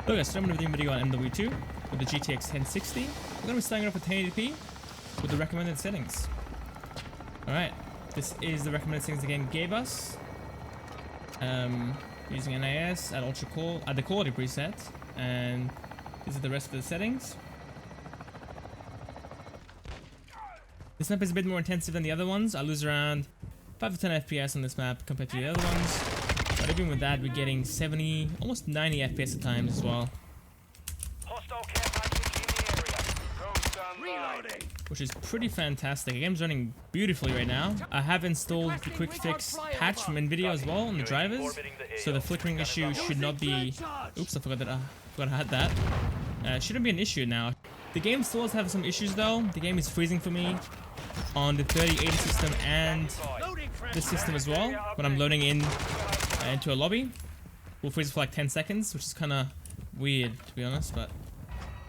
Hello guys, so I'm going to be doing a video on MW2 with the GTX 1060. We're going to be starting off with 1080p with the recommended settings. Alright, this is the recommended settings the game gave us. Using NIS at the quality preset, and these are the rest of the settings. This map is a bit more intensive than the other ones. I lose around 5 to 10 FPS on this map compared to the other ones. But even with that, we're getting 70, almost 90 FPS at times as well. Hostile care package in the area. Reloading. Which is pretty fantastic. The game's running beautifully right now. I have installed the quick fix patch from NVIDIA as well on the drivers. So the flickering issue should not be... Oops, I forgot I had that. Shouldn't be an issue now. The game still does have some issues though. The game is freezing for me on the 3080 system and this system as well. When I'm loading in into a lobby, we'll freeze for like 10 seconds, which is kind of weird to be honest, but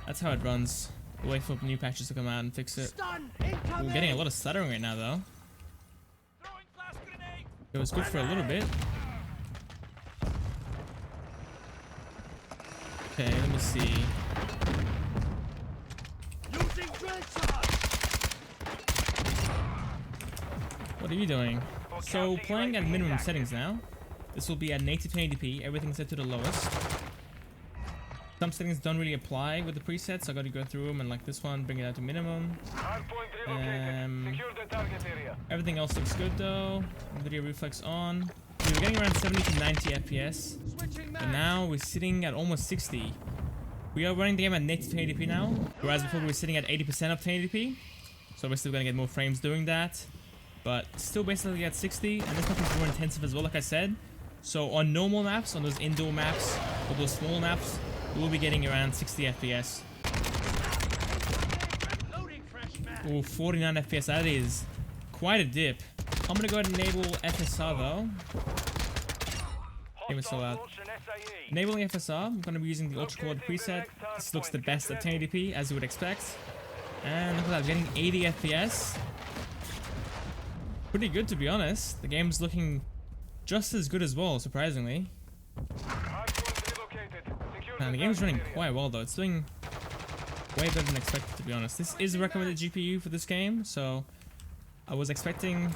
that's how it runs. We'll wait for new patches to come out and fix it. We're getting a lot of stuttering right now though. It was good for a little bit. Okay, let me see. What are you doing? So playing at minimum settings now. This will be at native 1080p, everything's set to the lowest. Some settings don't really apply with the presets, so I gotta go through them and like this one, bring it out to minimum. Everything else looks good though. Video reflex on. We were getting around 70 to 90 FPS, but now we're sitting at almost 60. We are running the game at native 1080p now, whereas before we were sitting at 80% of 1080p. So we're still gonna get more frames doing that, but still basically at 60. And this map is more intensive as well, like I said. So on normal maps, on those indoor maps, or those small maps, we'll be getting around 60 FPS. Oh, 49 FPS, that is quite a dip. I'm gonna go ahead and enable FSR though. Game is so loud. Enabling FSR, I'm gonna be using the ultra quality preset. This looks the best at 1080p, as you would expect. And look at that, getting 80 FPS. Pretty good to be honest. The game's looking just as good as well, surprisingly. And the game's running quite well though. It's doing way better than expected to be honest. This is a recommended GPU for this game, so I was expecting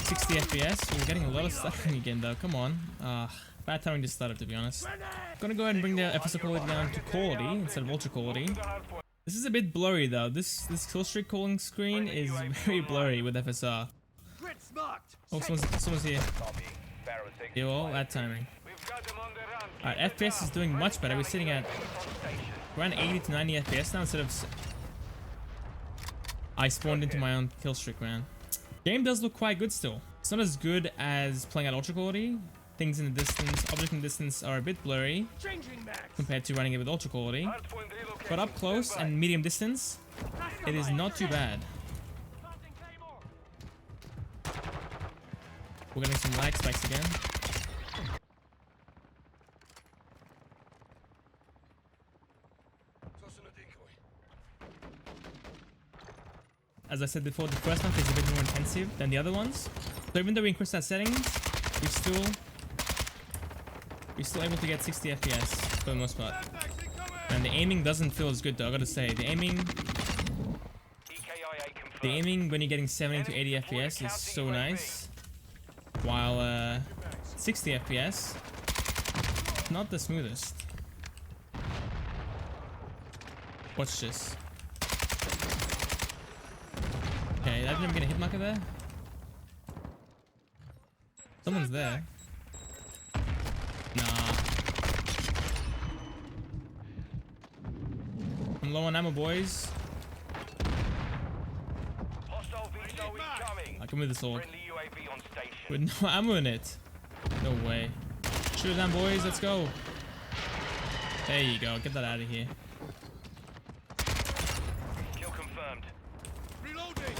60 FPS. We're getting a lot of stuttering again though, come on. Bad timing to stutter to be honest. Gonna go ahead and bring the FSR quality down to quality instead of ultra quality. This is a bit blurry though. This kill streak calling screen is very blurry with FSR. Oh, someone's here. Yeah, well, that timing. Alright, FPS is doing much better. We're sitting at around 80 to 90 FPS now instead of... I spawned into my own kill streak, man. Game does look quite good still. It's not as good as playing at ultra quality. Things in the distance, objects in the distance are a bit blurry compared to running it with ultra quality. But up close and medium distance, it is not too bad. We're getting some lag spikes again. As I said before, the first map is a bit more intensive than the other ones. So even though we increased our settings, we're still able to get 60 FPS for the most part. And the aiming doesn't feel as good though, I gotta say. The aiming when you're getting 70 to 80 FPS is so nice. While 60 FPS, not the smoothest. Watch this. Okay, I didn't get a hit marker there. Someone's there. Nah. I'm low on ammo, boys. I can move this sword. With no ammo in it. No way. Shoot it down, boys. Let's go. There you go. Get that out of here. Kill confirmed. Reloading.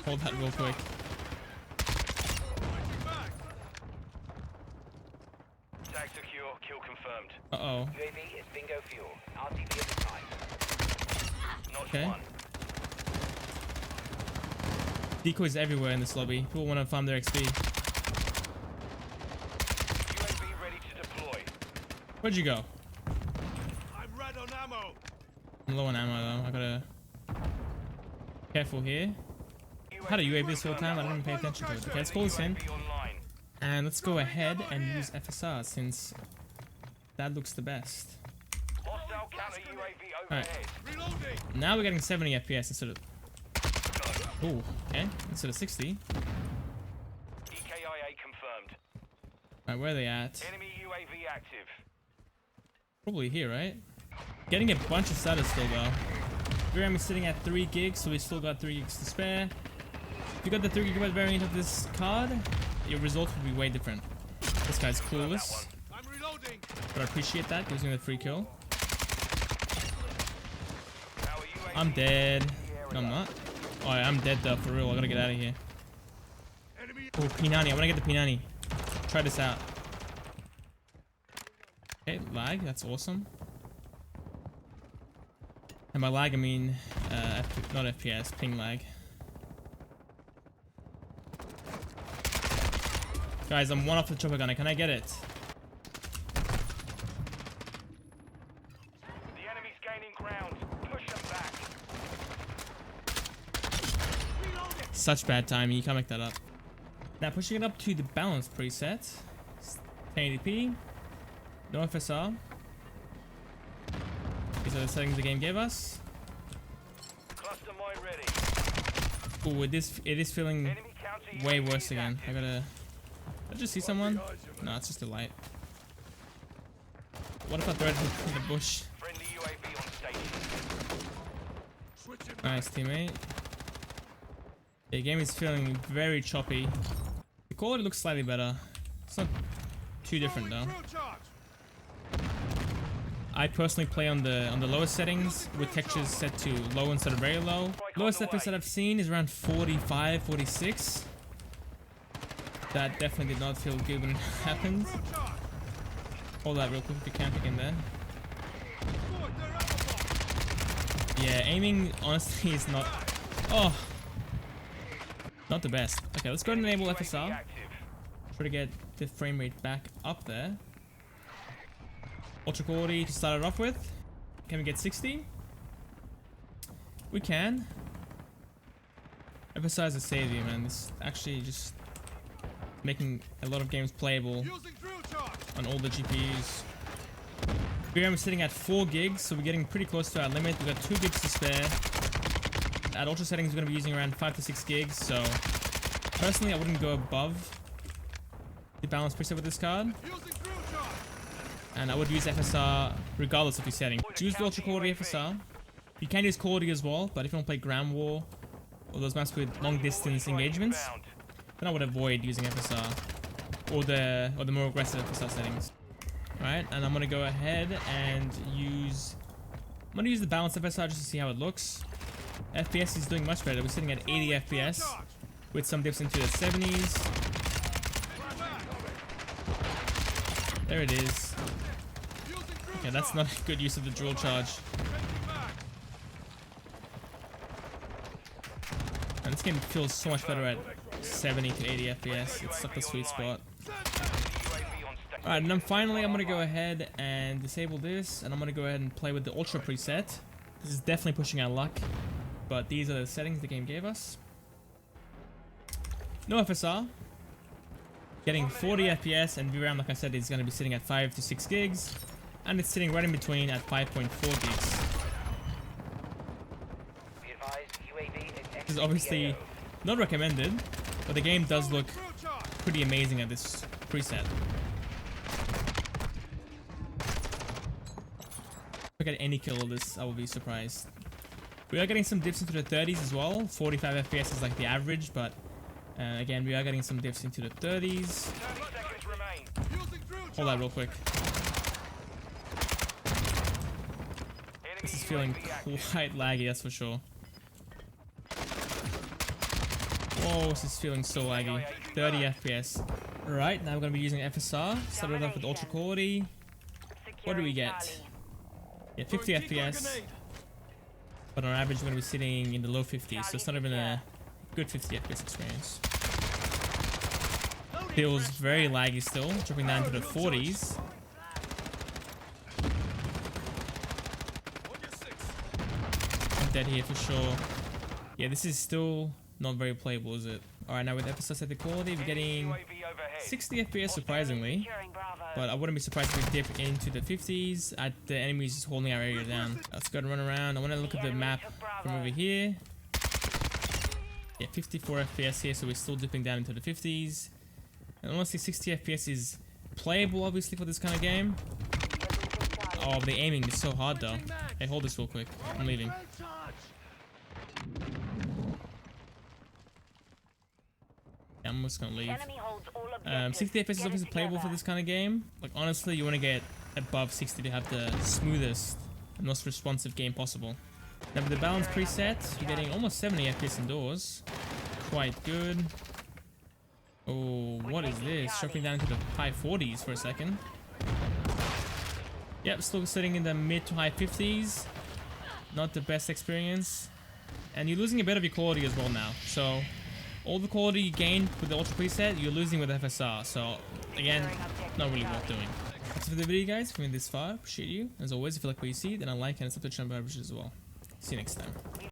Hold that real quick. Tag secure. Kill confirmed. Uh-oh. UAV is bingo fuel. RTB at the time. Not Okay. one. Decoys everywhere in this lobby. People want to farm their XP. Where'd you go? I'm red on ammo. I'm low on ammo though. I gotta careful here. I had a UAV this whole time. I didn't even pay attention to it. Okay, let's call this in. And let's go ahead and use FSR since that looks the best. Hostile counter UAV Alright. overhead. Reloading. Now we're getting 70 FPS instead of... Ooh, okay. Instead of 60. EKIA confirmed. Alright, where are they at? Enemy UAV active. Probably here, right? Getting a bunch of status still though. VRAM is sitting at 3 gigs, so we still got 3 gigs to spare. If you got the 3GB variant of this card, your results would be way different. This guy's clueless, I'm reloading. but I appreciate that. Gives me the free kill. Our UAV I'm dead. in No, the I'm area. not. Oh, yeah, I'm dead though, for real. I gotta get out of here. Enemy. Oh, P90. I wanna get the P90. Try this out. Okay, lag. That's awesome. And by lag, I mean, not FPS, ping lag. Guys, I'm one off the chopper gunner. Can I get it? The enemy's gaining ground. Push them back. Reloading. Such bad timing. You can't make that up. Now, pushing it up to the balanced preset. 1080p. No FSR. These are the settings the game gave us. Cluster mine ready. Ooh, it is feeling Enemy counter way UAV worse is again. active. Did I just see someone? No, it's just a light. What if I throw it in the bush? Friendly UAV on station. Switching. Nice, teammate. The game is feeling very choppy. The quality looks slightly better. It's not too different though. Drill charge. I personally play on the lowest settings with textures set to low instead of very low. Lowest FPS that I've seen is around 45, 46. That definitely did not feel good when it happened. Drill charge. Hold that real quick if you can pick in there. Good, they're ammo. Yeah, aiming honestly is not... Oh! Not the best. Okay, let's go ahead and enable UAV FSR. active. Try to get the frame rate back up there. Ultra quality to start it off with. Can we get 60? We can. FSR is a savior, man. This actually just making a lot of games playable Using drill charge. on all the GPUs. VRAM is sitting at 4 gigs, so we're getting pretty close to our limit. We've got 2 gigs to spare. At ultra settings, we're going to be using around 5 to 6 gigs, so personally, I wouldn't go above the balance preset with this card. Using drill charge. And I would use FSR regardless of your setting. Choose the ultra quality FSR. You can use quality as well, but if you don't play Ground War or those maps with long distance engagements, then I would avoid using FSR or the more aggressive FSR settings. Alright, and I'm gonna go ahead and use the balanced FSR just to see how it looks. FPS is doing much better. We're sitting at 80 FPS with some dips into the 70s. There it is. Okay, that's not a good use of the drill charge. And this game feels so much better at 70 to 80 FPS. It's like the sweet spot. Alright, and then finally I'm gonna go ahead and disable this, and I'm gonna go ahead and play with the Ultra preset. This is definitely pushing our luck, but these are the settings the game gave us. No FSR. Getting 40 FPS, and VRAM, like I said, is gonna be sitting at 5 to 6 gigs. And it's sitting right in between at 5.4 gigs. This is obviously not recommended, but the game does look pretty amazing at this preset. If I get any kill of this, I will be surprised. We are getting some dips into the 30s as well. 45 FPS is like the average, but again, we are getting some dips into the 30s. Hold that real quick. This is feeling quite laggy, that's for sure. Whoa, this is feeling so laggy. 30 FPS. Alright, now we're going to be using FSR. Started off with ultra quality. What do we get? Yeah, 50 FPS. But on average, we're going to be sitting in the low 50s, so it's not even a good 50 FPS experience. Feels very laggy still, dropping down to the 40s. dead here for sure. Yeah, this is still not very playable, is it? Alright, now with FSR Quality, we're getting UAV overhead. 60 FPS surprisingly. Securing Bravo. But I wouldn't be surprised if we dip into the 50s at the enemies just holding our area down. Let's go and run around. I want to look at the map from over here. Yeah, 54 FPS here, so we're still dipping down into the 50s. And honestly, 60 FPS is playable, obviously, for this kind of game. Oh, the aiming is so hard, though. Hey, hold this real quick. I'm leaving. Yeah, I'm just gonna leave. Enemy holds all objectives. 60 FPS is Get it obviously playable for together. this kind of game. Like, honestly, you want to get above 60 to have the smoothest and most responsive game possible. Now with the balance preset, you're getting almost 70 FPS indoors. Quite good. Oh, what is this? Dropping down into the high 40s for a second. Yep, still sitting in the mid to high 50s. Not the best experience. And you're losing a bit of your quality as well now. So, all the quality you gained with the Ultra preset, you're losing with FSR. So, again, not really worth doing. That's it for the video, guys. If you made this far, appreciate you. As always, if you like what you see, then a like and subscribe to the channel as well. See you next time.